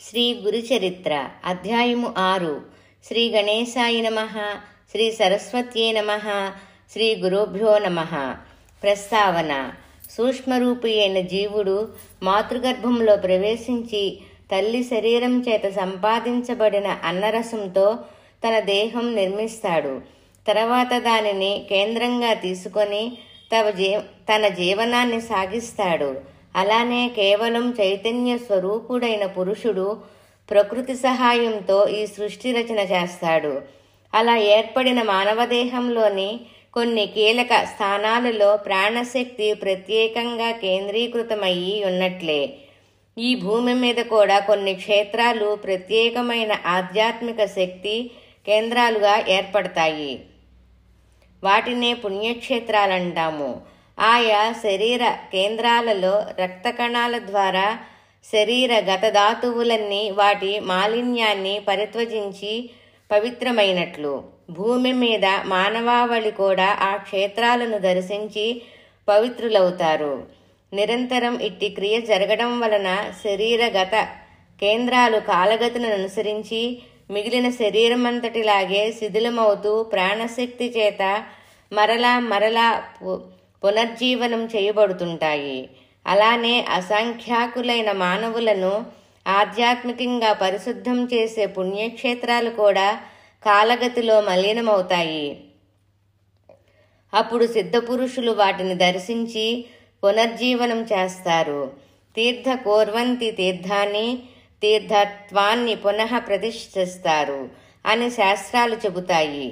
శ్రీ గురుచరిత్ర అధ్యాయము 6 శ్రీ గణేశాయ నమః శ్రీ సరస్వత్యే నమః శ్రీ గురుభ్యో నమః. ప్రస్తావన: సూక్ష్మరూపి అయిన జీవుడు మాతృగర్భంలో ప్రవేశించి తల్లి శరీరం చేత సంపాదించబడిన అన్నరసంతో తన దేహం నిర్మిస్తాడు. తర్వాత దానిని కేంద్రంగా తీసుకొని తన జీవనాన్ని సాగిస్తాడు. అలానే కేవలం చైతన్య స్వరూపుడైన పురుషుడు ప్రకృతి సహాయంతో ఈ సృష్టి రచన చేస్తాడు. అలా ఏర్పడిన మానవదేహంలోని కొన్ని కీలక స్థానాలలో ప్రాణశక్తి ప్రత్యేకంగా కేంద్రీకృతమయ్యి ఉన్నట్లే ఈ భూమి మీద కూడా కొన్ని క్షేత్రాలు ప్రత్యేకమైన ఆధ్యాత్మిక శక్తి కేంద్రాలుగా ఏర్పడతాయి. వాటినే పుణ్యక్షేత్రాలంటాము. ఆయా శరీర కేంద్రాలలో రక్త కణాల ద్వారా శరీర గతధాతువులన్నీ వాటి మాలిన్యాన్ని పరిత్వజించి పవిత్రమైనట్లు భూమి మీద మానవావళి కూడా ఆ క్షేత్రాలను దర్శించి పవిత్రులవుతారు. నిరంతరం ఇట్టి క్రియ జరగడం వలన శరీరగత కేంద్రాలు కాలగతిని అనుసరించి మిగిలిన శరీరమంతటిలాగే శిథిలమవుతూ ప్రాణశక్తి చేత మరలా పునర్జీవనం చేయబడుతుంటాయి. అలానే అసంఖ్యాకులైన మానవులను ఆధ్యాత్మికంగా పరిశుద్ధం చేసే పుణ్యక్షేత్రాలు కూడా కాలగతిలో మలినమవుతాయి. అప్పుడు సిద్ధపురుషులు వాటిని దర్శించి పునర్జీవనం చేస్తారు. తీర్థ కోర్వంతి తీర్థాన్ని తీర్థత్వాన్ని పునః ప్రతిష్ఠిస్తారు అని శాస్త్రాలు చెబుతాయి.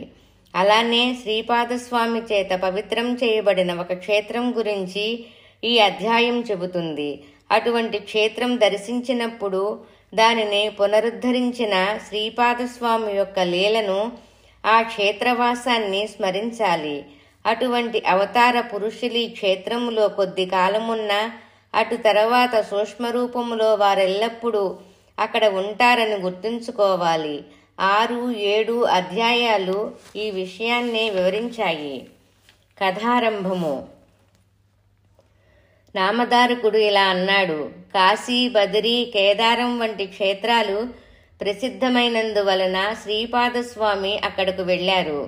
అలానే శ్రీపాదస్వామి చేత పవిత్రం చేయబడిన ఒక క్షేత్రం గురించి ఈ అధ్యాయం చెబుతుంది. అటువంటి క్షేత్రం దర్శించినప్పుడు దానిని పునరుద్ధరించిన శ్రీపాదస్వామి యొక్క లీలను, ఆ క్షేత్రవాసాన్ని స్మరించాలి. అటువంటి అవతార పురుషులు ఈ క్షేత్రములో కొద్ది కాలమున్న అటు తర్వాత సూక్ష్మరూపములో వారెల్లప్పుడూ అక్కడ ఉంటారని గుర్తుంచుకోవాలి. 6, 7 అధ్యాయాలు ఈ విషయాన్నే వివరించాయి. కథారంభము: నామధారకుడు ఇలా అన్నాడు. కాశీ, బదరీ, కేదారం వంటి క్షేత్రాలు ప్రసిద్ధమైనందువలన శ్రీపాదస్వామి అక్కడకు వెళ్ళారు.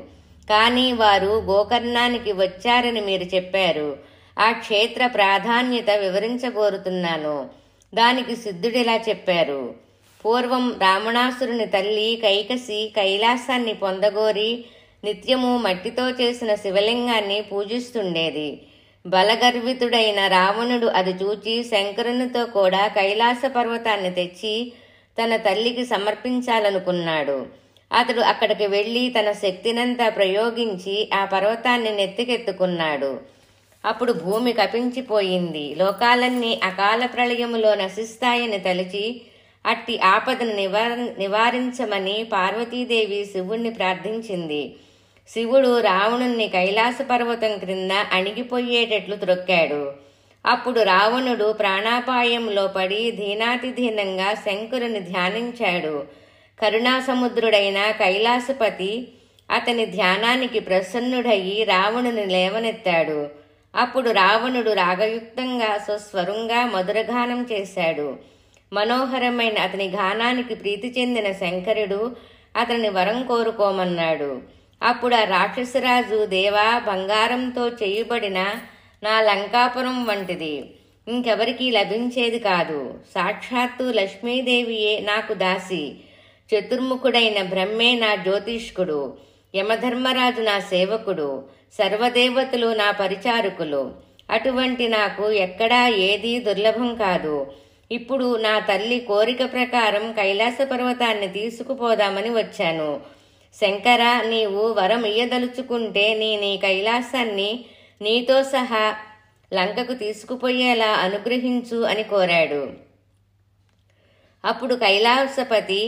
కానీ వారు గోకర్ణానికి వచ్చారని మీరు చెప్పారు. ఆ క్షేత్ర ప్రాధాన్యత వివరించగోరుతున్నాను. దానికి సిద్ధుడిలా చెప్పారు. పూర్వం రావణాసురుని తల్లి కైకసి కైలాసాన్ని పొందగోరి నిత్యము మట్టితో చేసిన శివలింగాన్ని పూజిస్తుండేది. బలగర్వితుడైన రావణుడు అది చూచి శంకరునితో కూడా కైలాస పర్వతాన్ని తెచ్చి తన తల్లికి సమర్పించాలనుకున్నాడు. అతడు అక్కడికి వెళ్లి తన శక్తినంతా ప్రయోగించి ఆ పర్వతాన్ని నెత్తికెత్తుకున్నాడు. అప్పుడు భూమి కపించిపోయింది. లోకాలన్నీ అకాల ప్రళయములో నశిస్తాయని తలచి అట్టి ఆపదను నివారించమని పార్వతీదేవి శివుణ్ణి ప్రార్థించింది. శివుడు రావణుణ్ణి కైలాస పర్వతం క్రింద అణిగిపోయేటట్లు త్రొక్కాడు. అప్పుడు రావణుడు ప్రాణాపాయంలో పడి దీనాతిదీనంగా శంకరుని ధ్యానించాడు. కరుణాసముద్రుడైన కైలాసపతి అతని ధ్యానానికి ప్రసన్నుడయి రావణుని లేవనెత్తాడు. అప్పుడు రావణుడు రాగయుక్తంగా స్వస్వరంగా మధురగానం చేశాడు. మనోహరమైన అతని గానానికి ప్రీతి చెందిన శంకరుడు అతని వరం కోరుకోమన్నాడు. అప్పుడు ఆ రాక్షసరాజు, దేవా, బంగారంతో చేయబడిన నా లంకాపురం వంటిది ఇంకెవరికీ లభించేది కాదు. సాక్షాత్తు లక్ష్మీదేవియే నాకు దాసి, చతుర్ముఖుడైన బ్రహ్మే నా జ్యోతిష్కుడు, యమధర్మరాజు నా సేవకుడు, సర్వదేవతలు నా పరిచారకులు. అటువంటి నాకు ఎక్కడా ఏదీ దుర్లభం కాదు. ఇప్పుడు నా తల్లి కోరిక ప్రకారం కైలాస పర్వతాన్ని తీసుకుపోదామని వచ్చాను. శంకర, నీవు వరం ఇయ్యదలుచుకుంటే నీ కైలాసాన్ని నీతో సహా లంకకు తీసుకుపోయేలా అనుగ్రహించు అని కోరాడు. అప్పుడు కైలాసపతి,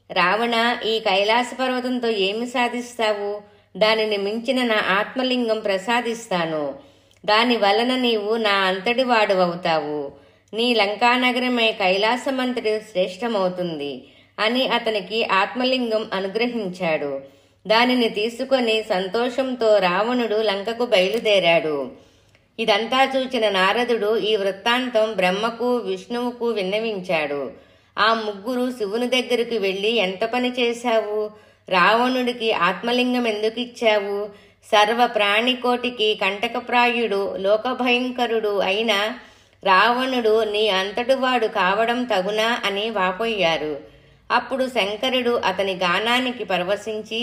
రావణ, ఈ కైలాస పర్వతంతో ఏమి సాధిస్తావు? దానిని మించిన నా ఆత్మలింగం ప్రసాదిస్తాను. దాని వలన నీవు నా అంతటి వాడువవుతావు. నీ లంకానగరమే కైలాసమంతటి శ్రేష్టమవుతుంది అని అతనికి ఆత్మలింగం అనుగ్రహించాడు. దానిని తీసుకొని సంతోషంతో రావణుడు లంకకు బయలుదేరాడు. ఇదంతా చూచిన నారదుడు ఈ వృత్తాంతం బ్రహ్మకు, విష్ణువుకు విన్నవించాడు. ఆ ముగ్గురు శివుని దగ్గరికి వెళ్ళి, ఎంత పని చేశావు? రావణుడికి ఆత్మలింగం ఎందుకు ఇచ్చావు? సర్వ ప్రాణికోటికి కంటకప్రాయుడు, లోకభయంకరుడు అయిన రావణుడు నీ అంతటివాడు కావడం తగునా అని వాపోయారు. అప్పుడు శంకరుడు అతని గానానికి పరవశించి,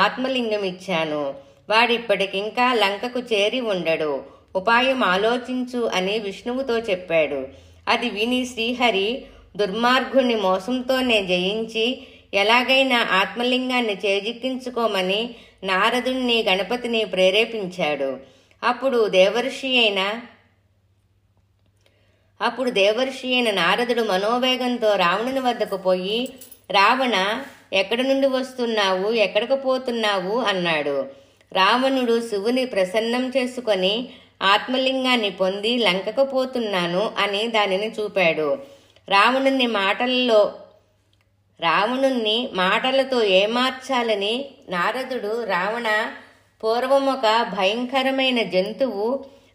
ఆత్మలింగం ఇచ్చాను, వాడిప్పటికింకా లంకకు చేరి ఉండడు, ఉపాయం ఆలోచించు అని విష్ణువుతో చెప్పాడు. అది విని శ్రీహరి దుర్మార్గుని మోసంతోనే జయించి ఎలాగైనా ఆత్మలింగాన్ని చేజిక్కించుకోమని నారదుణ్ణి, గణపతిని ప్రేరేపించాడు. అప్పుడు దేవర్షి అయిన నారదుడు మనోవేగంతో రావణుని వద్దకు పోయి, రావణ, ఎక్కడి నుండి వస్తున్నావు, ఎక్కడికి పోతున్నావు అన్నాడు. రావణుడు శివుని ప్రసన్నం చేసుకొని ఆత్మలింగాన్ని పొంది లంకకు పోతున్నాను అని దానిని చూపాడు. రావణుని మాటలతో ఏమార్చాలని నారదుడు, రావణ, పూర్వమొక భయంకరమైన జంతువు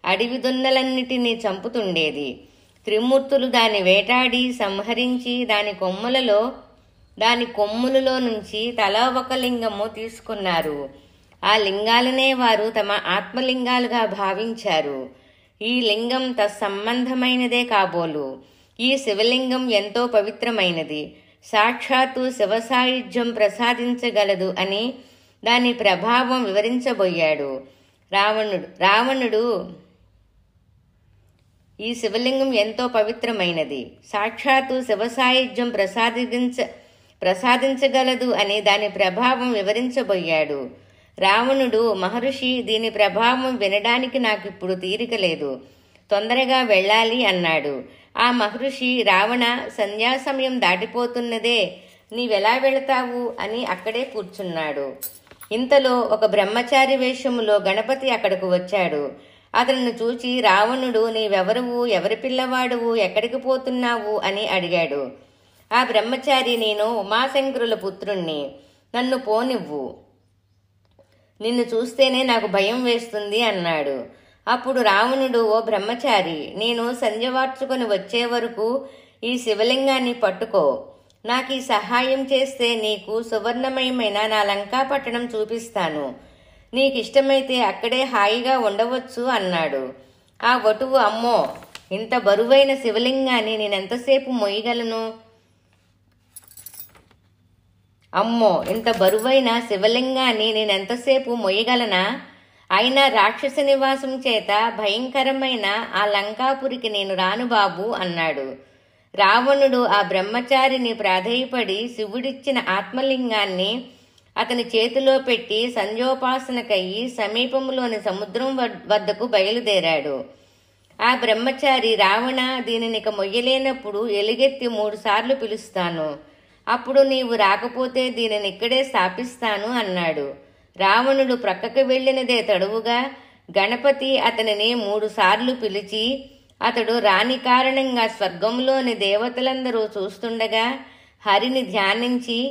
అడవి దున్నలన్నిటినీ చంపుతుండేది. త్రిమూర్తులు దాని వేటాడి సంహరించి దాని కొమ్ములలో నుంచి తలా ఒక లింగము తీసుకున్నారు. ఆ లింగాలనే వారు తమ ఆత్మలింగాలుగా భావించారు. ఈ లింగం తత్సంబంధమైనదే కాబోలు. ఈ శివలింగం ఎంతో పవిత్రమైనది, సాక్షాత్తు శివసాయుధ్యం ప్రసాదించగలదు అని దాని ప్రభావం వివరించబోయాడు. రావణుడు ఈ శివలింగం ఎంతో పవిత్రమైనది, సాక్షాత్తు శివసాయుధ్యం ప్రసాదించగలదు అని దాని ప్రభావం వివరించబోయాడు. రావణుడు, మహర్షి, దీని ప్రభావం వినడానికి నాకిప్పుడు తీరిక లేదు, తొందరగా వెళ్ళాలి అన్నాడు. ఆ మహర్షి, రావణ, సంధ్యా సమయం దాటిపోతున్నదే, నీవెలా వెళతావు అని అక్కడే కూర్చున్నాడు. ఇంతలో ఒక బ్రహ్మచారి వేషములో గణపతి అక్కడకు వచ్చాడు. అతనిని చూచి రావణుడు, నీవెవరువు, ఎవరి పిల్లవాడువు, ఎక్కడికి పోతున్నావు అని అడిగాడు. ఆ బ్రహ్మచారి, నేను ఉమాశంకరుల పుత్రుణ్ణి, నన్ను పోనివ్వు, నిన్ను చూస్తేనే నాకు భయం వేస్తుంది అన్నాడు. అప్పుడు రావణుడు, ఓ బ్రహ్మచారి, నేను సంధ్యవార్చుకొని వచ్చే వరకు ఈ శివలింగాన్ని పట్టుకో, నాకు ఈ సహాయం చేస్తే నీకు సువర్ణమయమైన నా లంకాపట్టణం చూపిస్తాను, నీకిష్టమైతే అక్కడే హాయిగా ఉండవచ్చు అన్నాడు. ఆ వటువు, అమ్మో, ఇంత బరువైన శివలింగాన్ని నేనెంతసేపు మొయ్యగలను? మొయ్యగలనా? అయినా రాక్షస నివాసం చేత భయంకరమైన ఆ లంకాపురికి నేను రాను బాబు అన్నాడు. రావణుడు ఆ బ్రహ్మచారిని ప్రాధేయపడి శివుడిచ్చిన ఆత్మలింగాన్ని అతని చేతిలో పెట్టి సంధ్యోపాసనకయ్యి సమీపంలోని సముద్రం వద్దకు బయలుదేరాడు. ఆ బ్రహ్మచారి, రావణ, దీనినిక మొయ్యలేనప్పుడు ఎలుగెత్తి 3 సార్లు పిలుస్తాను, అప్పుడు నీవు రాకపోతే దీనిని ఇక్కడే స్థాపిస్తాను అన్నాడు. రావణుడు ప్రక్కకు వెళ్లినదే తడువుగా గణపతి అతనిని 3 సార్లు పిలిచి, అతడు రాని కారణంగా స్వర్గంలోని దేవతలందరూ చూస్తుండగా హరిని ధ్యానించి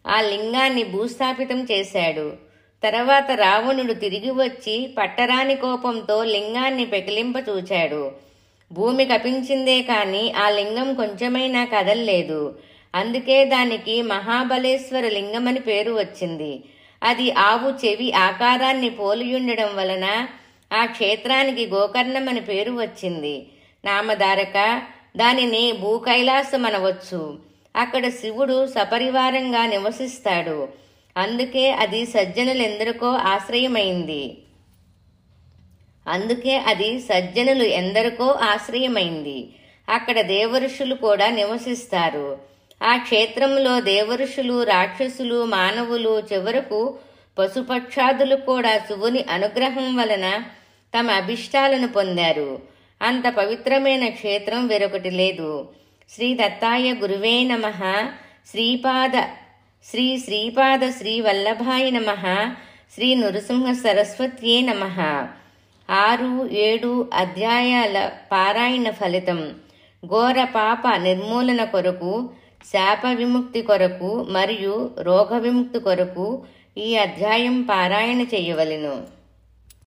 ఆ లింగాన్ని భూస్థాపితం చేశాడు. తర్వాత రావణుడు తిరిగి వచ్చి పట్టరాని కోపంతో లింగాన్ని పెకిలింపచూచాడు. భూమి కపించిందే కాని ఆ లింగం కొంచెమైనా కదల్లేదు. అందుకే దానికి మహాబలేశ్వర లింగమని పేరు వచ్చింది. అది ఆవు చెవి ఆకారాన్ని పోలియుండడం వలన ఆ క్షేత్రానికి గోకర్ణమని పేరు వచ్చింది. నామధారక, దానిని భూకైలాసమనవచ్చు. అక్కడ శివుడు సపరివారంగా నివసిస్తాడు. అందుకే అది సజ్జనులు ఎందరికో ఆశ్రయమైంది. అక్కడ దేవఋషులు కూడా నివసిస్తారు. ఆ క్షేత్రంలో దేవఋషులు, రాక్షసులు, మానవులు, చివరకు పశుపక్షాదులు కూడా శివుని అనుగ్రహం వలన తమ అభిష్టాలను పొందారు. అంత పవిత్రమైన క్షేత్రం వేరొకటి లేదు. శ్రీ దత్తాయ గురువే నమః. శ్రీ శ్రీపాద శ్రీ వల్లభాయ నమః. శ్రీ నృసింహ సరస్వత్యే నమః. 6-7 అధ్యాయాల పారాయణ ఫలితం: ఘోర పాప నిర్మూలన కొరకు, శాప విముక్తి కొరకు మరియు రోగ విముక్తి కొరకు ఈ అధ్యాయం పారాయణ చేయవలెను.